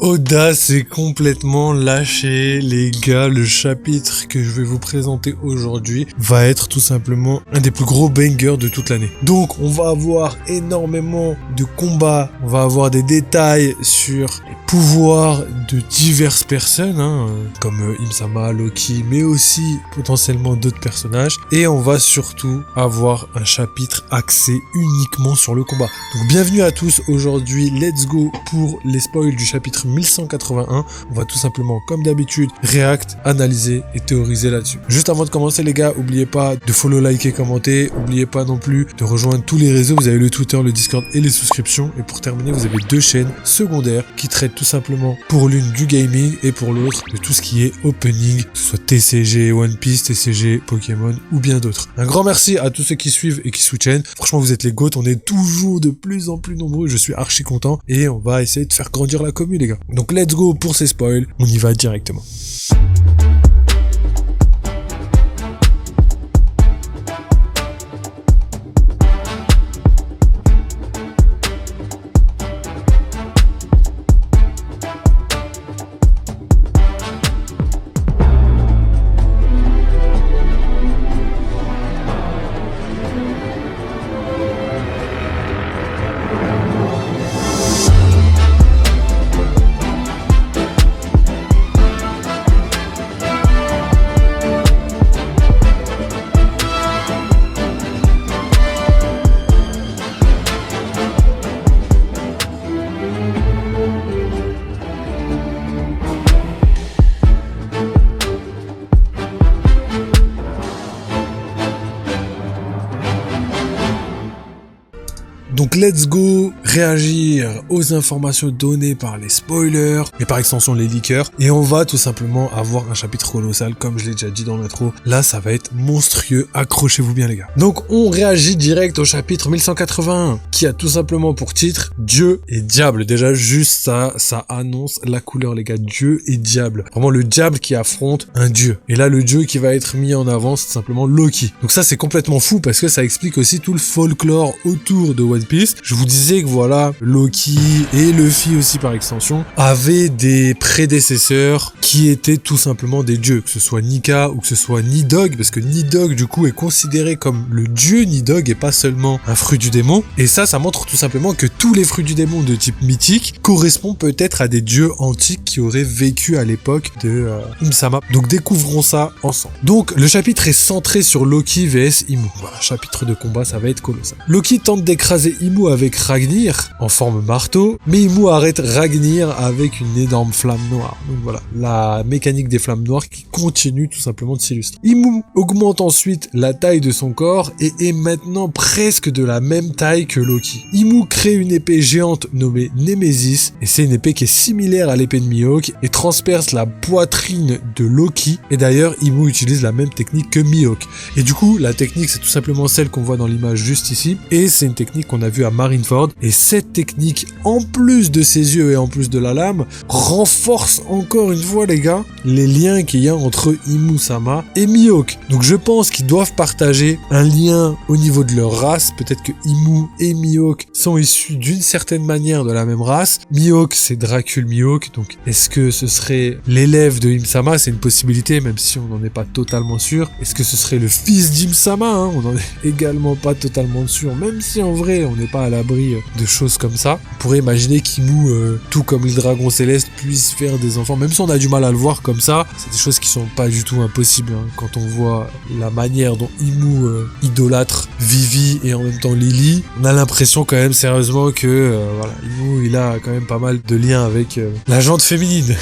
Oda s'est complètement lâché, les gars. Le chapitre que je vais vous présenter aujourd'hui va être tout simplement un des plus gros bangers de toute l'année. Donc, on va avoir énormément de combats, on va avoir des détails sur les pouvoirs de diverses personnes, comme Im-sama, Loki, mais aussi potentiellement d'autres personnages. Et on va surtout avoir un chapitre axé uniquement sur le combat. Donc, bienvenue à tous. Aujourd'hui, let's go pour les spoils du chapitre 1181. On va tout simplement, comme d'habitude, react, analyser et théoriser là-dessus. Juste avant de commencer, les gars, n'oubliez pas de follow, liker, commenter. N'oubliez pas non plus de rejoindre tous les réseaux. Vous avez le Twitter, le Discord et les souscriptions. Et pour terminer, vous avez 2 chaînes secondaires qui traitent tout simplement pour l'une du gaming et pour l'autre de tout ce qui est opening, que ce soit TCG, One Piece, TCG, Pokémon ou bien d'autres. Un grand merci à tous ceux qui suivent et qui soutiennent. Franchement, vous êtes les GOAT. On est toujours de plus en plus nombreux. Je suis archi content et on va essayer de faire grandir la commune, les gars. Donc let's go pour ces spoils, on y va directement. Donc let's go réagir aux informations données par les spoilers et par extension les leakers, et on va tout simplement avoir un chapitre colossal comme je l'ai déjà dit dans l'intro. Là ça va être monstrueux, accrochez-vous bien les gars. Donc on réagit direct au chapitre 1181 qui a tout simplement pour titre Dieu et Diable. Déjà juste ça annonce la couleur les gars, Dieu et Diable. Vraiment le diable qui affronte un dieu. Et là le dieu qui va être mis en avant c'est simplement Loki. Donc ça c'est complètement fou parce que ça explique aussi tout le folklore autour de One Piece. Je vous disais que voilà, Loki et Luffy aussi par extension avaient des prédécesseurs qui étaient tout simplement des dieux, que ce soit Nika ou que ce soit Nidhogg, parce que Nidhogg du coup est considéré comme le dieu Nidhogg et pas seulement un fruit du démon. Et ça montre tout simplement que tous les fruits du démon de type mythique correspondent peut-être à des dieux antiques qui auraient vécu à l'époque de Im-sama. Donc découvrons ça ensemble. Donc le chapitre est centré sur Loki vs Imu. Voilà, chapitre de combat, ça va être colossal. Loki tente d'écraser Imu avec Ragnir en forme marteau, mais Imu arrête Ragnir avec une énorme flamme noire. Donc voilà, la mécanique des flammes noires qui continue tout simplement de s'illustrer. Imu augmente ensuite la taille de son corps et est maintenant presque de la même taille que Loki. Imu crée une épée géante nommée Nemesis, et c'est une épée qui est similaire à l'épée de Mihawk et transperce la poitrine de Loki. Et d'ailleurs, Imu utilise la même technique que Mihawk. Et du coup, la technique c'est tout simplement celle qu'on voit dans l'image juste ici, et c'est une technique qu'on a vue à Marineford. Et cette technique, en plus de ses yeux et en plus de la lame, renforce encore une fois les gars les liens qu'il y a entre Imu-sama et Mihawk. Donc je pense qu'ils doivent partager un lien au niveau de leur race. Peut-être que Imu et Mihawk sont issus d'une certaine manière de la même race. Mihawk c'est Dracul Mihawk, donc est-ce que ce serait l'élève de Im-sama? C'est une possibilité même si on n'en est pas totalement sûr. Est-ce que ce serait le fils d'Im-sama? On n'en est également pas totalement sûr, même si en vrai on n'est pas à l'abri de choses comme ça. On pourrait imaginer qu'Imu, tout comme les dragons célestes, puisse faire des enfants, même si on a du mal à le voir comme ça. C'est des choses qui sont pas du tout impossibles quand on voit la manière dont Imu idolâtre Vivi et en même temps Lily. On a l'impression quand même sérieusement que voilà, Imu il a quand même pas mal de liens avec la jante féminine.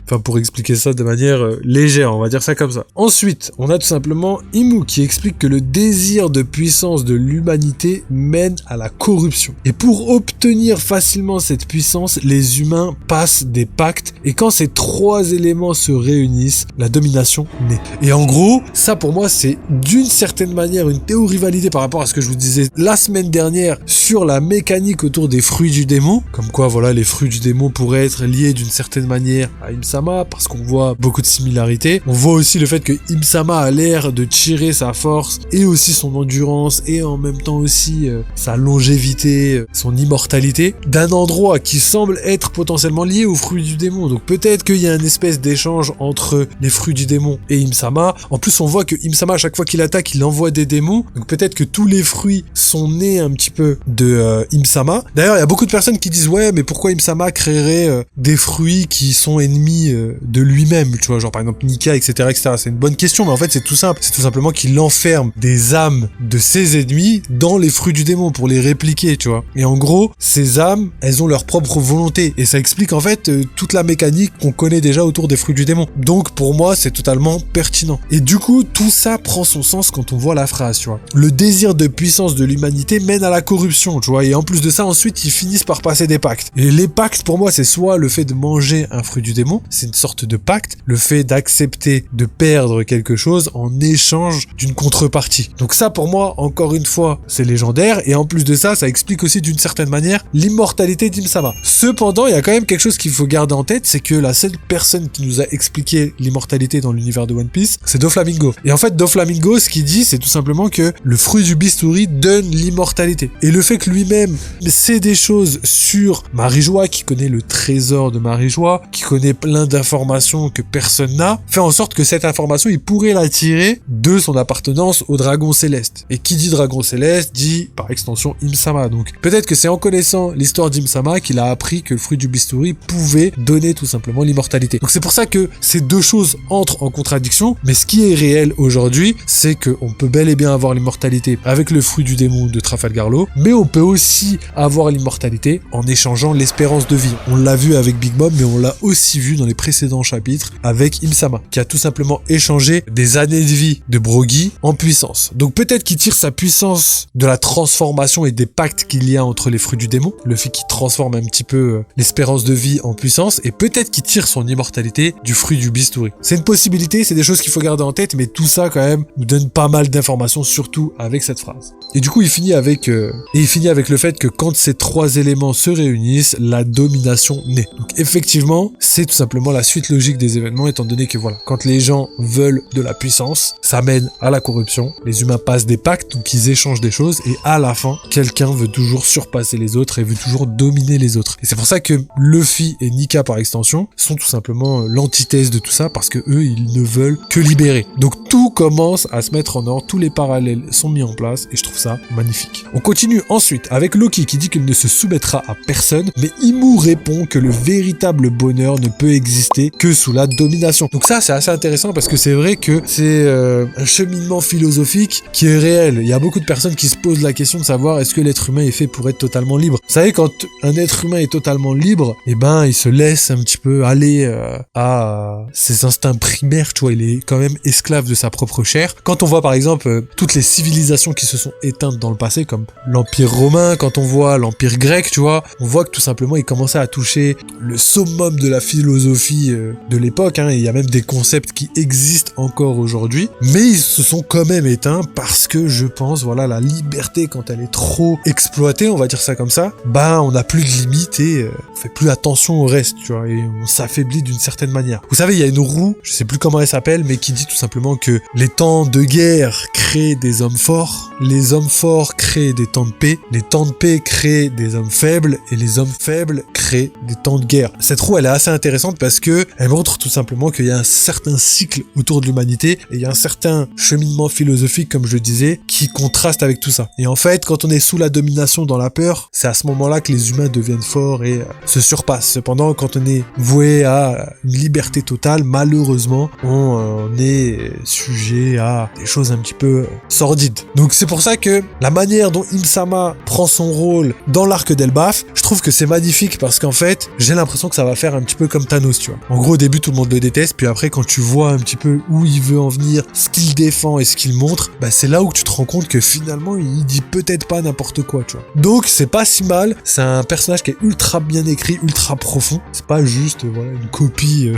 Enfin pour expliquer ça de manière légère, on va dire ça comme ça. Ensuite, on a tout simplement Imu qui explique que le désir de puissance de l'humanité mène à la corruption. Et pour obtenir facilement cette puissance, les humains passent des pactes, et quand ces 3 éléments se réunissent, la domination naît. Et en gros, ça pour moi c'est d'une certaine manière une théorie validée par rapport à ce que je vous disais la semaine dernière sur la mécanique autour des fruits du démon, comme quoi voilà, les fruits du démon pourraient être liés d'une certaine manière à Im-sama, parce qu'on voit beaucoup de similarités. On voit aussi le fait que Im-sama a l'air de tirer sa force et aussi son endurance et en même temps aussi sa longévité d'éviter son immortalité, d'un endroit qui semble être potentiellement lié aux fruits du démon. Donc peut-être qu'il y a une espèce d'échange entre les fruits du démon et Im-sama. En plus, on voit que Im-sama, à chaque fois qu'il attaque, il envoie des démons. Donc peut-être que tous les fruits sont nés un petit peu de Im-sama. D'ailleurs, il y a beaucoup de personnes qui disent ouais, mais pourquoi Im-sama créerait des fruits qui sont ennemis de lui-même, tu vois, genre par exemple Nika, etc., etc. C'est une bonne question, mais en fait c'est tout simple. C'est tout simplement qu'il enferme des âmes de ses ennemis dans les fruits du démon pour les répliquer, tu vois. Et en gros, ces âmes, elles ont leur propre volonté et ça explique en fait toute la mécanique qu'on connaît déjà autour des fruits du démon. Donc pour moi, c'est totalement pertinent. Et du coup, tout ça prend son sens quand on voit la phrase, tu vois. Le désir de puissance de l'humanité mène à la corruption, tu vois. Et en plus de ça, ensuite, ils finissent par passer des pactes. Et les pactes, pour moi, c'est soit le fait de manger un fruit du démon, c'est une sorte de pacte, le fait d'accepter de perdre quelque chose en échange d'une contrepartie. Donc ça, pour moi, encore une fois, c'est légendaire. Et en plus de ça, ça explique aussi d'une certaine manière l'immortalité d'Im-sama. Cependant, il y a quand même quelque chose qu'il faut garder en tête, c'est que la seule personne qui nous a expliqué l'immortalité dans l'univers de One Piece, c'est Doflamingo. Et en fait, Doflamingo, ce qu'il dit, c'est tout simplement que le fruit du bistouri donne l'immortalité. Et le fait que lui-même sait des choses sur Marijois, qui connaît le trésor de Marijois, qui connaît plein d'informations que personne n'a, fait en sorte que cette information, il pourrait la tirer de son appartenance au dragon céleste. Et qui dit dragon céleste, dit par extension Im-sama. Donc peut-être que c'est en connaissant l'histoire d'Im-sama qu'il a appris que le fruit du bistouri pouvait donner tout simplement l'immortalité. Donc c'est pour ça que ces deux choses entrent en contradiction, mais ce qui est réel aujourd'hui, c'est qu'on peut bel et bien avoir l'immortalité avec le fruit du démon de Trafalgar Law, mais on peut aussi avoir l'immortalité en échangeant l'espérance de vie. On l'a vu avec Big Mom, mais on l'a aussi vu dans les précédents chapitres avec Im-sama, qui a tout simplement échangé des années de vie de Brogy en puissance. Donc peut-être qu'il tire sa puissance de la transformation et des pactes qu'il y a entre les fruits du démon, le fait qu'il transforme un petit peu l'espérance de vie en puissance, et peut-être qu'il tire son immortalité du fruit du bistouri. C'est une possibilité, c'est des choses qu'il faut garder en tête, mais tout ça quand même nous donne pas mal d'informations, surtout avec cette phrase. Et du coup, il finit avec le fait que quand ces trois éléments se réunissent, la domination naît. Donc effectivement, c'est tout simplement la suite logique des événements, étant donné que voilà, quand les gens veulent de la puissance, ça mène à la corruption. Les humains passent des pactes, donc ils échangent des choses, et à la fin, quelqu'un veut toujours surpasser les autres et veut toujours dominer les autres. Et c'est pour ça que Luffy et Nika par extension sont tout simplement l'antithèse de tout ça, parce que eux, ils ne veulent que libérer. Donc tout commence à se mettre en ordre, tous les parallèles sont mis en place, et je trouve ça magnifique. On continue ensuite avec Loki qui dit qu'il ne se soumettra à personne, mais Imu répond que le véritable bonheur ne peut exister que sous la domination. Donc ça, c'est assez intéressant parce que c'est vrai que c'est un cheminement philosophique qui est réel. Il y a beaucoup de personnes qui se posent la question de savoir est-ce que l'être humain est fait pour être totalement libre. Vous savez, quand un être humain est totalement libre, eh ben, il se laisse un petit peu aller à ses instincts primaires, tu vois, il est quand même esclave de sa propre chair. Quand on voit par exemple toutes les civilisations qui se sont éteintes dans le passé, comme l'Empire romain, quand on voit l'Empire grec, tu vois, on voit que tout simplement il commençait à toucher le summum de la philosophie de l'époque, hein, et il y a même des concepts qui existent encore aujourd'hui, mais ils se sont quand même éteints parce que je pense, voilà, la liberté quand elle est trop exploitée, on va dire ça comme ça, bah on n'a plus de limite et on fait plus attention au reste, tu vois, et on s'affaiblit d'une certaine manière. Vous savez, il y a une roue, je sais plus comment elle s'appelle, mais qui dit tout simplement que les temps de guerre créent des hommes forts, les hommes forts créent des temps de paix, les temps de paix créent des hommes faibles, et les hommes faibles créent des temps de guerre. Cette roue, elle est assez intéressante parce que elle montre tout simplement qu'il y a un certain cycle autour de l'humanité, et il y a un certain cheminement philosophique, comme je le disais, qui contraste avec tout ça. Et en fait, quand on est sous la domination dans la peur, c'est à ce moment-là que les humains deviennent forts et se surpassent. Cependant, quand on est voué à une liberté totale, malheureusement, on est sujet à des choses un petit peu sordides. Donc c'est pour ça que la manière dont Im-sama prend son rôle dans l'arc d'Elbaf, je trouve que c'est magnifique parce qu'en fait, j'ai l'impression que ça va faire un petit peu comme Thanos, tu vois. En gros, au début, tout le monde le déteste, puis après, quand tu vois un petit peu où il veut en venir, ce qu'il défend et ce qu'il montre, bah c'est là où tu te rends compte que finalement, il dit peut-être pas n'importe quoi, tu vois. Donc, c'est pas si mal, c'est un personnage qui est ultra bien écrit, ultra profond, c'est pas juste, voilà, une copie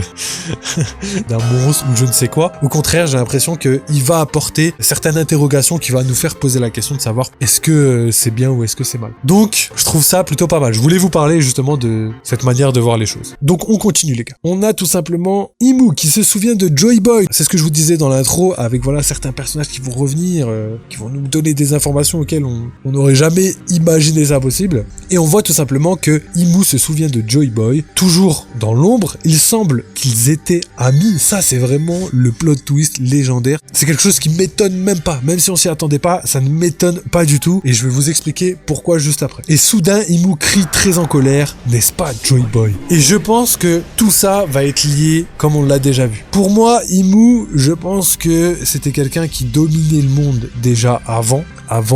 d'un monstre ou je ne sais quoi. Au contraire, j'ai l'impression qu'il va apporter certaines interrogations qui va nous faire poser la question de savoir est-ce que c'est bien ou est-ce que c'est mal. Donc, je trouve ça plutôt pas mal. Je voulais vous parler justement de cette manière de voir les choses. Donc, on continue les gars. On a tout simplement Imu qui se souvient de Joy Boy. C'est ce que je vous disais dans l'intro avec voilà certains personnages qui vont revenir, qui vont nous donner des informations auxquelles on n'aurait jamais jamais imaginé ça possible. Et on voit tout simplement que Imu se souvient de Joy Boy, toujours dans l'ombre. Il semble qu'ils étaient amis. Ça, c'est vraiment le plot twist légendaire. C'est quelque chose qui m'étonne même pas. Même si on s'y attendait pas, ça ne m'étonne pas du tout. Et je vais vous expliquer pourquoi juste après. Et soudain, Imu crie très en colère, n'est-ce pas, Joy Boy? Et je pense que tout ça va être lié comme on l'a déjà vu. Pour moi, Imu, je pense que c'était quelqu'un qui dominait le monde déjà avant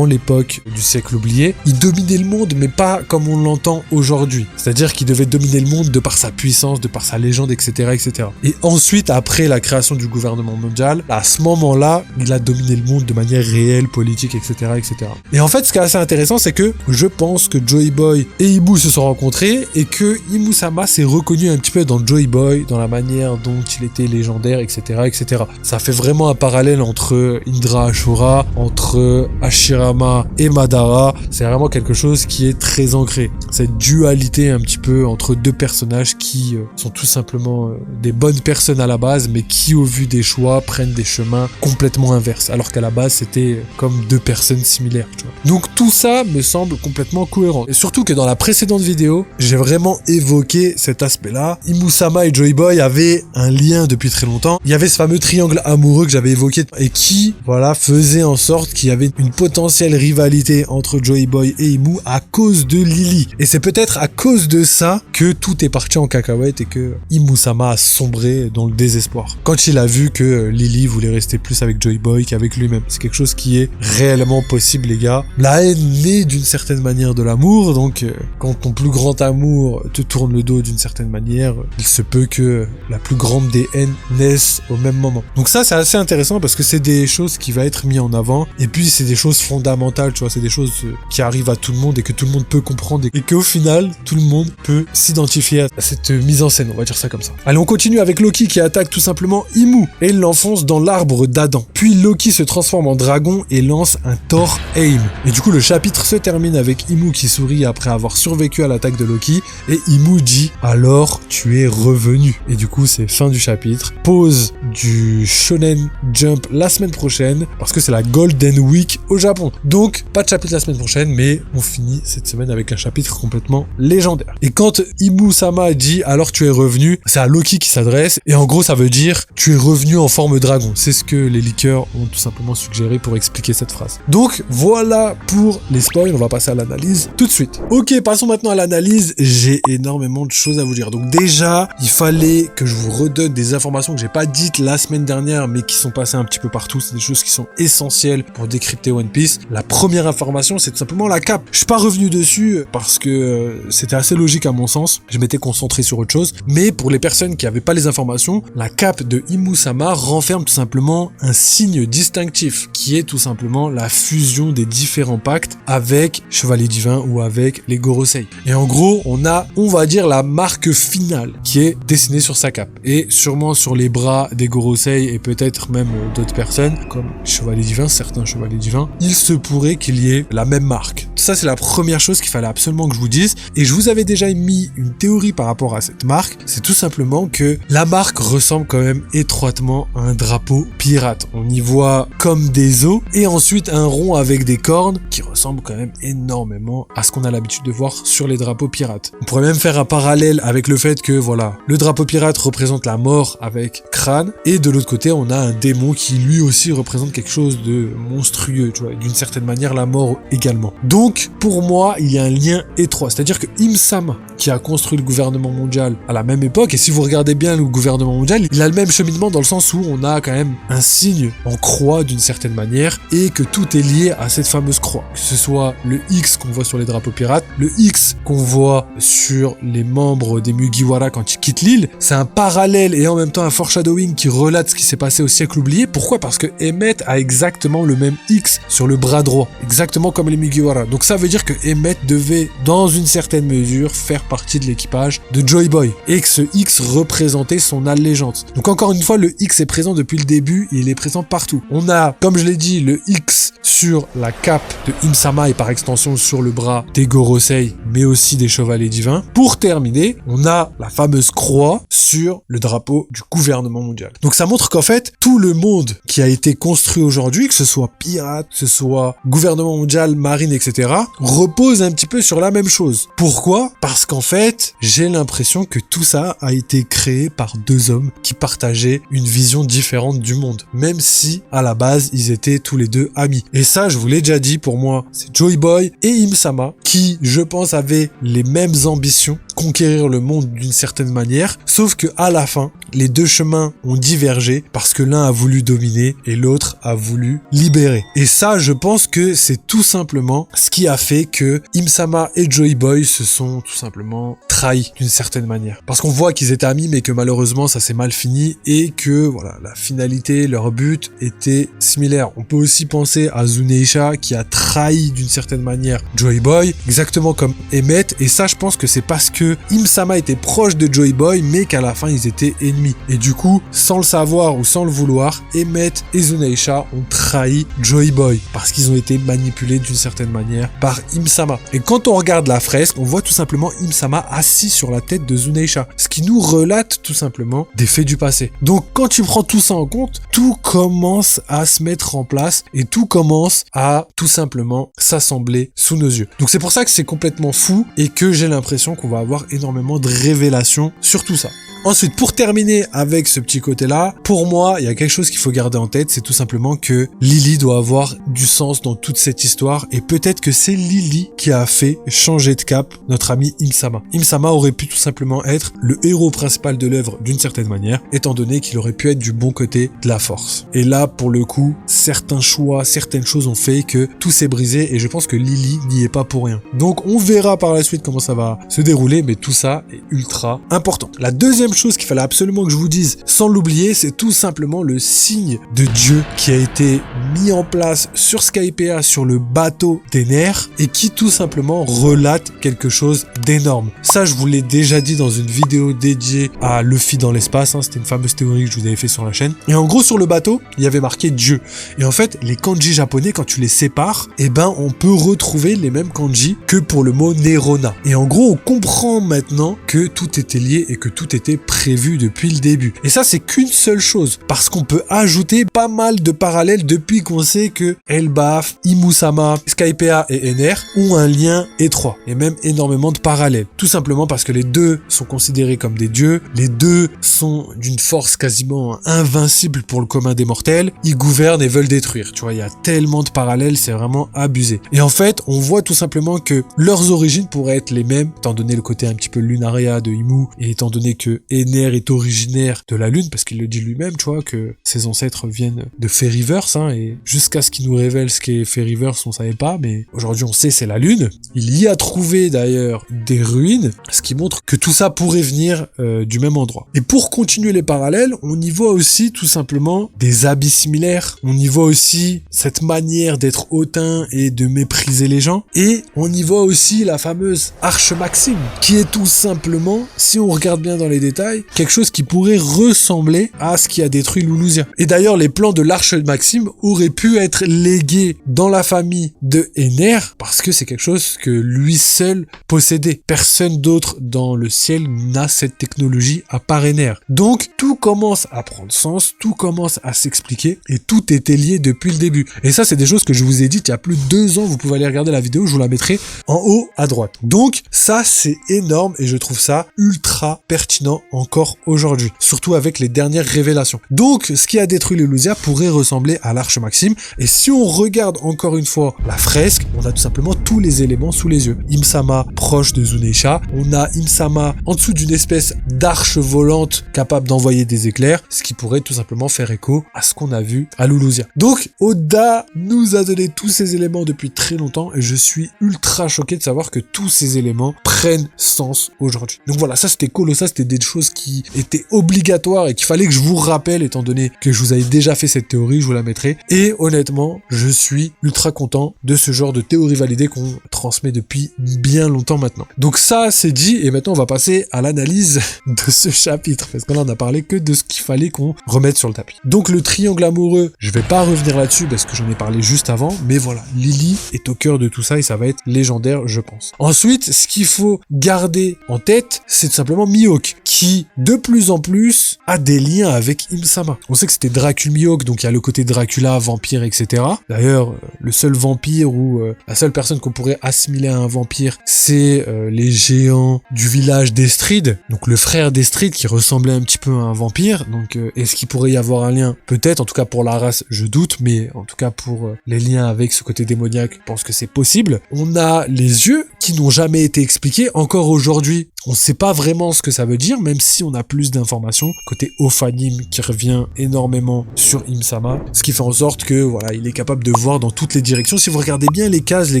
l'époque du siècle oublié. Il dominait le monde, mais pas comme on l'entend aujourd'hui. C'est-à-dire qu'il devait dominer le monde de par sa puissance, de par sa légende, etc., etc. Et ensuite, après la création du gouvernement mondial, à ce moment-là, il a dominé le monde de manière réelle, politique, etc., etc. Et en fait, ce qui est assez intéressant, c'est que je pense que Joy Boy et Imu se sont rencontrés et que Imu-sama s'est reconnu un petit peu dans Joy Boy, dans la manière dont il était légendaire, etc., etc. Ça fait vraiment un parallèle entre Indra Ashura, entre Hashirama et Madara. C'est vraiment quelque chose qui est très ancré. Cette dualité un petit peu entre deux personnages qui sont tout simplement des bonnes personnes à la base, mais qui au vu des choix prennent des chemins complètement inverses, alors qu'à la base c'était comme deux personnes similaires, tu vois. Donc tout ça me semble complètement cohérent. Et surtout que dans la précédente vidéo, j'ai vraiment évoqué cet aspect-là. Imu-sama et Joy Boy avaient un lien depuis très longtemps. Il y avait ce fameux triangle amoureux que j'avais évoqué et qui, voilà, faisait en sorte qu'il y avait une potentielle rivalité entre Joy Boy et Imu à cause de Lily. Et c'est peut-être à cause de ça que tout est parti en cacahuète et que Imu-sama a sombré dans le désespoir. Quand il a vu que Lily voulait rester plus avec Joy Boy qu'avec lui-même. C'est quelque chose qui est réellement possible, les gars. La haine naît d'une certaine manière de l'amour, donc quand ton plus grand amour te tourne le dos d'une certaine manière, il se peut que la plus grande des haines naisse au même moment. Donc ça, c'est assez intéressant parce que c'est des choses qui va être mis en avant et puis c'est des choses fondamentales, tu vois, c'est des choses qui arrivent à tout le monde et que tout le monde peut comprendre et qu'au final, tout le monde peut s'identifier à cette mise en scène, on va dire ça comme ça. Allez, on continue avec Loki qui attaque tout simplement Imu et il l'enfonce dans l'arbre d'Adam. Puis Loki se transforme en dragon et lance un Thor Aim. Et du coup, le chapitre se termine avec Imu qui sourit après avoir survécu à l'attaque de Loki et Imu dit « Alors, tu es revenu ». Et du coup, c'est fin du chapitre. Pause du Shonen Jump la semaine prochaine parce que c'est la Golden Week au Japon. Donc, pas de chapitre la semaine prochaine, mais on finit cette semaine avec un chapitre complètement légendaire. Et quand Imu-sama dit « Alors, tu es revenu », c'est à Loki qui s'adresse et en gros, ça veut dire « Tu es revenu en forme dragon ». C'est ce que les leakers ont tout simplement suggéré pour expliquer cette phrase. Donc, voilà pour les spoils. On va passer à l'analyse tout de suite. Ok, passons maintenant à l'analyse. J'ai énormément de choses à vous dire. Donc déjà, il fallait que je vous redonne des informations que j'ai pas dites la semaine dernière, mais qui sont passées un petit peu partout. C'est des choses qui sont essentielles pour décrypter One Piece. La première information, c'est tout simplement la cape. Je suis pas revenu dessus parce que c'était assez logique à mon sens. Je m'étais concentré sur autre chose. Mais pour les personnes qui avaient pas les informations, la cape de Imu-sama renferme tout simplement un signe distinctif qui est tout simplement la fusion des différents pactes avec Chevalier Divin ou avec les Gorosei. Et en gros, on a, on va dire, la marque finale qui est dessinée sur sa cape. Et sûrement sur les bras des Gorosei et peut-être même d'autres personnes, comme Chevalier Divin, certains Chevaliers Divins, il se pourrait qu'il y ait la même marque. Ça, c'est la première chose qu'il fallait absolument que je vous dise. Et je vous avais déjà mis une théorie par rapport à cette marque. C'est tout simplement que la marque ressemble quand même étroitement à un drapeau pirate. On y voit comme des os et ensuite un rond avec des cornes qui ressemble quand même énormément à ce qu'on a l'habitude de voir sur les drapeaux pirates. On pourrait même faire un parallèle avec le fait que voilà, le drapeau pirate représente la mort avec crâne et de l'autre côté on a un démon qui lui aussi représente quelque chose de monstrueux, tu vois, d'une certaine manière la mort également. Donc pour moi il y a un lien étroit, c'est-à-dire que Im-sama qui a construit le gouvernement mondial à la même époque, et si vous regardez bien le gouvernement mondial, il a le même cheminement dans le sens où on a quand même un signe en croix d'une certaine manière et que tout est lié à cette fameuse croix, que ce soit le X qu'on voit sur les drapeaux pirates, le X qu'on voit sur les membres des Mugiwara quand ils quittent l'île. C'est un parallèle et en même temps un foreshadowing qui relate ce qui s'est passé au siècle oublié. Pourquoi? Parce que Emmet a exactement le même X sur le bras droit, exactement comme les Mugiwara. Donc ça veut dire que Emmet devait dans une certaine mesure faire partie de l'équipage de Joy Boy et que ce X représentait son allégeance. Donc encore une fois, le X est présent depuis le début, il est présent partout. On a, comme je l'ai dit, le X sur la cape de Im-sama et par extension sur le bras des Gorosei, mais aussi des Chevaliers Divins. Pour terminer, on a la fameuse croix sur le drapeau du gouvernement mondial. Donc ça montre qu'en fait, tout le monde qui a été construit aujourd'hui, que ce soit pirate, que ce soit gouvernement mondial, marine, etc., repose un petit peu sur la même chose. Pourquoi ? Parce qu'en fait, j'ai l'impression que tout ça a été créé par deux hommes qui partageaient une vision différente du monde, même si à la base ils étaient tous les deux amis. Et ça, je vous l'ai déjà dit, pour moi, c'est Joy Boy et Im-sama qui, je pense, avaient les mêmes ambitions, conquérir le monde d'une certaine manière, sauf que à la fin, les deux chemins ont divergé parce que l'un a voulu dominer et l'autre a voulu libérer. Et ça, je pense que c'est tout simplement ce qui a fait que Im-sama et Joy Boy se sont tout simplement trahis d'une certaine manière. Parce qu'on voit qu'ils étaient amis mais que malheureusement ça s'est mal fini et que voilà, la finalité, leur but était similaire. On peut aussi penser à Zuneisha qui a trahi d'une certaine manière Joy Boy, exactement comme Emmett, et ça je pense que c'est parce que Im-sama était proche de Joy Boy mais qu'à la fin ils étaient ennemis. Et du coup, sans le savoir ou sans le vouloir, Emmett et Zuneisha ont trahi Joy Boy parce qu'ils ont été manipulés d'une certaine manière par Im-sama. Et quand on regarde la fresque, on voit tout simplement Im-sama assis sur la tête de Zuneisha, ce qui nous relate tout simplement des faits du passé. Donc quand tu prends tout ça en compte, tout commence à se mettre en place et tout commence à tout simplement s'assembler sous nos yeux. Donc c'est pour ça que c'est complètement fou et que j'ai l'impression qu'on va avoir énormément de révélations sur tout ça. Ensuite, pour terminer avec ce petit côté-là, pour moi, il y a quelque chose qu'il faut garder en tête, c'est tout simplement que Lily doit avoir du sens dans toute cette histoire et peut-être que c'est Lily qui a fait changer de cap notre ami Im-sama. Im-sama aurait pu tout simplement être le héros principal de l'œuvre d'une certaine manière, étant donné qu'il aurait pu être du bon côté de la force. Et là, pour le coup, certains choix, certaines choses ont fait que tout s'est brisé et je pense que Lily n'y est pas pour rien. Donc on verra par la suite comment ça va se dérouler, mais tout ça est ultra important. La deuxième chose qu'il fallait absolument que je vous dise, sans l'oublier, c'est tout simplement le signe de Dieu qui a été mis en place sur Skypiea, sur le bateau d'Ener, et qui tout simplement relate quelque chose d'énorme. Ça, je vous l'ai déjà dit dans une vidéo dédiée à Luffy dans l'espace, hein, c'était une fameuse théorie que je vous avais fait sur la chaîne. Et en gros, sur le bateau, il y avait marqué Dieu. Et en fait, les kanji japonais, quand tu les sépares, eh ben, on peut retrouver les mêmes kanji que pour le mot Nerona. Et en gros, on comprend maintenant que tout était lié et que tout était prévu depuis le début. Et ça, c'est qu'une seule chose, parce qu'on peut ajouter pas mal de parallèles depuis qu'on sait que Elbaf, Imusama, Skypiea et Ener ont un lien étroit, et même énormément de parallèles. Tout simplement parce que les deux sont considérés comme des dieux, les deux sont d'une force quasiment invincible pour le commun des mortels, ils gouvernent et veulent détruire. Tu vois, il y a tellement de parallèles, c'est vraiment abusé. Et en fait, on voit tout simplement que leurs origines pourraient être les mêmes, étant donné le côté un petit peu lunaria de Imu, et étant donné que Ener est originaire de la Lune, parce qu'il le dit lui-même, tu vois, que ses ancêtres viennent de Fairyverse, hein, et jusqu'à ce qu'il nous révèle ce qu'est Fairyverse, on savait pas, mais aujourd'hui on sait c'est la Lune. Il y a trouvé d'ailleurs des ruines, ce qui montre que tout ça pourrait venir du même endroit. Et pour continuer les parallèles, on y voit aussi tout simplement des habits similaires, on y voit aussi cette manière d'être hautain et de mépriser les gens, et on y voit aussi la fameuse Arche Maxime, qui est tout simplement, si on regarde bien dans les détails, quelque chose qui pourrait ressembler à ce qui a détruit Lulusia. Et d'ailleurs, les plans de l'Arche Maxime auraient pu être légués dans la famille de Ener, parce que c'est quelque chose que lui seul possédait. Personne d'autre dans le ciel n'a cette technologie à part Ener. Donc, tout commence à prendre sens, tout commence à s'expliquer, et tout était lié depuis le début. Et ça, c'est des choses que je vous ai dites il y a plus de 2 ans, vous pouvez aller regarder la vidéo, je vous la mettrai en haut à droite. Donc, ça, c'est énorme, et je trouve ça ultra pertinent encore aujourd'hui, surtout avec les dernières révélations. Donc, ce qui a détruit Lulusia pourrait ressembler à l'Arche Maxime, et si on regarde encore une fois la fresque, on a tout simplement tous les éléments sous les yeux. Im-sama proche de Zuneisha, on a Im-sama en dessous d'une espèce d'arche volante capable d'envoyer des éclairs, ce qui pourrait tout simplement faire écho à ce qu'on a vu à Lulusia. Donc, Oda nous a donné tous ces éléments depuis très longtemps, et je suis ultra choqué de savoir que tous ces éléments prennent sens aujourd'hui. Donc voilà, ça c'était cool, ça c'était des choses chose qui était obligatoire et qu'il fallait que je vous rappelle, étant donné que je vous avais déjà fait cette théorie, je vous la mettrai. Et honnêtement, je suis ultra content de ce genre de théorie validée qu'on transmet depuis bien longtemps maintenant. Donc ça, c'est dit, et maintenant on va passer à l'analyse de ce chapitre, parce que là on a parlé que de ce qu'il fallait qu'on remette sur le tapis. Donc le triangle amoureux, je vais pas revenir là-dessus parce que j'en ai parlé juste avant, mais voilà, Lily est au cœur de tout ça et ça va être légendaire, je pense. Ensuite, ce qu'il faut garder en tête, c'est tout simplement Mihawk, qui de plus en plus a des liens avec Im-sama. On sait que c'était Dracul Mihawk, donc il y a le côté Dracula, vampire, etc. D'ailleurs, le seul vampire ou la seule personne qu'on pourrait assimiler à un vampire, c'est les géants du village d'Estrid, donc le frère d'Estrid qui ressemblait un petit peu à un vampire. Donc est-ce qu'il pourrait y avoir un lien? Peut-être, en tout cas pour la race, je doute, mais en tout cas pour les liens avec ce côté démoniaque, je pense que c'est possible. On a les yeux qui n'ont jamais été expliqués, encore aujourd'hui. On sait pas vraiment ce que ça veut dire, même si on a plus d'informations. Côté Ophanim qui revient énormément sur Im-sama, ce qui fait en sorte que voilà, il est capable de voir dans toutes les directions. Si vous regardez bien les cases, les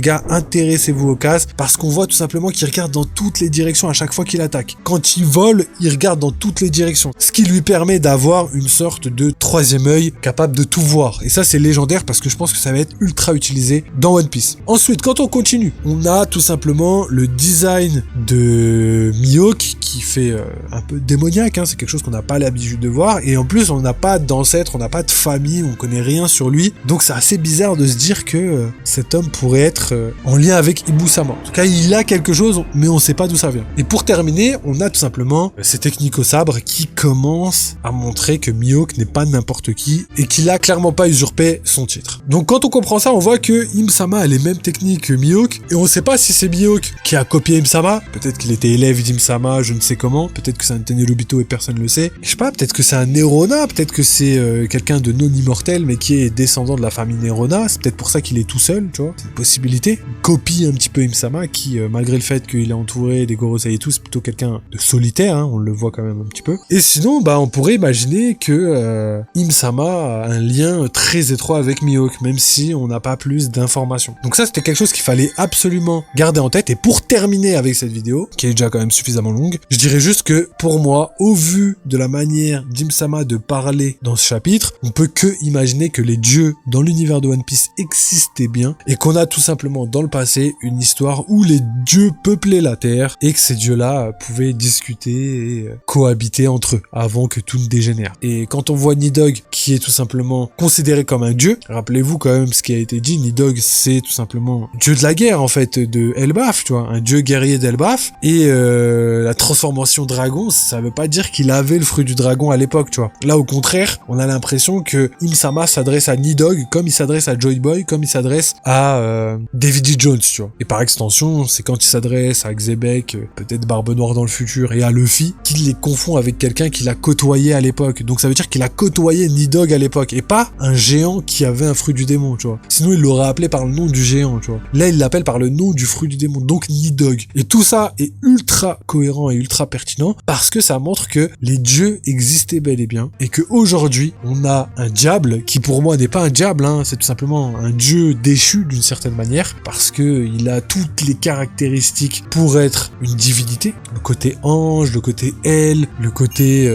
gars, intéressez-vous aux cases, parce qu'on voit tout simplement qu'il regarde dans toutes les directions à chaque fois qu'il attaque. Quand il vole, il regarde dans toutes les directions, ce qui lui permet d'avoir une sorte de troisième œil capable de tout voir. Et ça, c'est légendaire parce que je pense que ça va être ultra utilisé dans One Piece. Ensuite, quand on continue, on a tout simplement le design de Mihawk qui fait un peu démoniaque, hein, c'est quelque chose qu'on n'a pas l'habitude de voir, et en plus on n'a pas d'ancêtre, on n'a pas de famille, on connaît rien sur lui, donc c'est assez bizarre de se dire que cet homme pourrait être en lien avec Ibu-sama. En tout cas, il a quelque chose, mais on sait pas d'où ça vient. Et pour terminer, on a tout simplement ces techniques au sabre qui commencent à montrer que Mihawk n'est pas n'importe qui et qu'il a clairement pas usurpé son titre. Donc quand on comprend ça, on voit que Im-sama a les mêmes techniques que Mihawk, et on sait pas si c'est Mihawk qui a copié Im-sama, peut-être qu'il était élève d'Im-sama, je ne sais comment, peut-être que c'est un Tenryubito et personne ne le sait. Je sais pas, peut-être que c'est un Nerona, peut-être que c'est quelqu'un de non immortel mais qui est descendant de la famille Nerona, c'est peut-être pour ça qu'il est tout seul, tu vois, c'est une possibilité. Copie un petit peu Im-sama qui, malgré le fait qu'il est entouré des Gorosei et tout, c'est plutôt quelqu'un de solitaire, hein, on le voit quand même un petit peu. Et sinon, bah on pourrait imaginer que Im-sama a un lien très étroit avec Mihawk, même si on n'a pas plus d'informations. Donc ça, c'était quelque chose qu'il fallait absolument garder en tête. Et pour terminer avec cette vidéo, qui est déjà quand même suffisamment longue, je dirais juste que pour moi, au vu de la manière d'Im-sama de parler dans ce chapitre, on peut que imaginer que les dieux dans l'univers de One Piece existaient bien et qu'on a tout simplement dans le passé une histoire où les dieux peuplaient la terre et que ces dieux-là pouvaient discuter et cohabiter entre eux avant que tout ne dégénère. Et quand on voit Nidhogg qui est tout simplement considéré comme un dieu, rappelez-vous quand même ce qui a été dit, Nidhogg c'est tout simplement dieu de la guerre en fait de Elbaf, tu vois, un dieu guerrier d'Elbaf, et la transformation dragon, ça veut pas dire qu'il avait le fruit du dragon à l'époque, tu vois. Là au contraire, on a l'impression que Im-sama s'adresse à Nidhogg comme il s'adresse à Joy Boy, comme il s'adresse à Davy Jones, tu vois. Et par extension, c'est quand il s'adresse à Xebec, peut-être Barbe Noire dans le futur, et à Luffy, qu'il les confond avec quelqu'un qu'il a côtoyé à l'époque. Donc ça veut dire qu'il a côtoyé Nidhogg à l'époque, et pas un géant qui avait un fruit du démon, tu vois. Sinon il l'aurait appelé par le nom du géant, tu vois. Là il l'appelle par le nom du fruit du démon, donc Nidhogg. Et tout ça est ultra cohérent et ultra pertinent parce que ça montre que les dieux existaient bel et bien et que aujourd'hui on a un diable qui pour moi n'est pas un diable, hein, c'est tout simplement un dieu déchu d'une certaine manière parce que il a toutes les caractéristiques pour être une divinité, le côté ange, le côté aile, le côté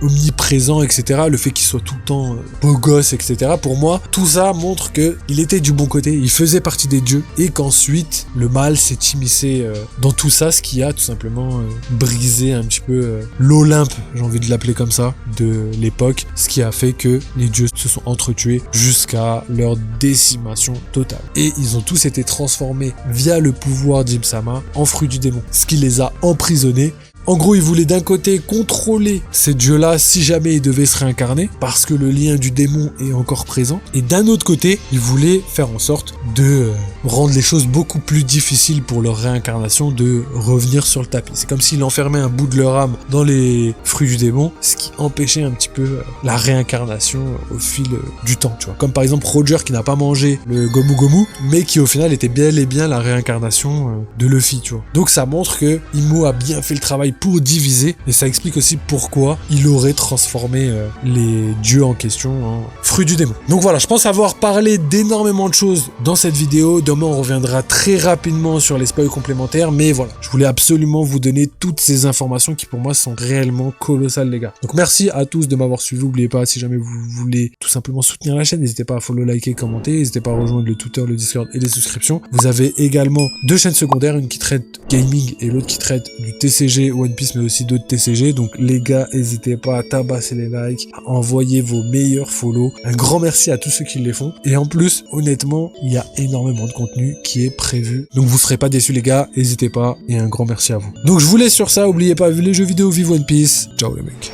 omniprésent, etc. Le fait qu'il soit tout le temps beau gosse, etc. Pour moi, tout ça montre que il était du bon côté, il faisait partie des dieux et qu'ensuite le mal s'est immiscé dans tout ça, ce qui a tout simplement brisé un petit peu l'Olympe, j'ai envie de l'appeler comme ça, de l'époque, ce qui a fait que les dieux se sont entretués jusqu'à leur décimation totale. Et ils ont tous été transformés via le pouvoir d'Im-sama en fruits du démon, ce qui les a emprisonnés. En gros, il voulait d'un côté contrôler ces dieux-là si jamais ils devaient se réincarner, parce que le lien du démon est encore présent. Et d'un autre côté, il voulait faire en sorte de rendre les choses beaucoup plus difficiles pour leur réincarnation, de revenir sur le tapis. C'est comme s'il enfermait un bout de leur âme dans les fruits du démon, ce qui empêchait un petit peu la réincarnation au fil du temps, tu vois. Comme par exemple Roger qui n'a pas mangé le Gomu Gomu, mais qui au final était bel et bien la réincarnation de Luffy, tu vois. Donc ça montre que Imu a bien fait le travail Shanghai pour diviser, et ça explique aussi pourquoi il aurait transformé les dieux en question en fruits du démon. Donc voilà, je pense avoir parlé d'énormément de choses dans cette vidéo. Demain, on reviendra très rapidement sur les spoils complémentaires, mais voilà, je voulais absolument vous donner toutes ces informations qui pour moi sont réellement colossales, les gars. Donc merci à tous de m'avoir suivi. N'oubliez pas, si jamais vous voulez tout simplement soutenir la chaîne, n'hésitez pas à follow, liker, commenter, n'hésitez pas à rejoindre le Twitter, le Discord et les souscriptions. Vous avez également 2 chaînes secondaires, une qui traite gaming et l'autre qui traite du TCG One Piece, mais aussi d'autres TCG. Donc les gars, n'hésitez pas à tabasser les likes, à envoyer vos meilleurs follow. Un grand merci à tous ceux qui les font. Et en plus, honnêtement, il y a énormément de contenu qui est prévu. Donc vous serez pas déçus, les gars, n'hésitez pas, et un grand merci à vous. Donc je vous laisse sur ça, n'oubliez pas, vive les jeux vidéo, vive One Piece. Ciao les mecs.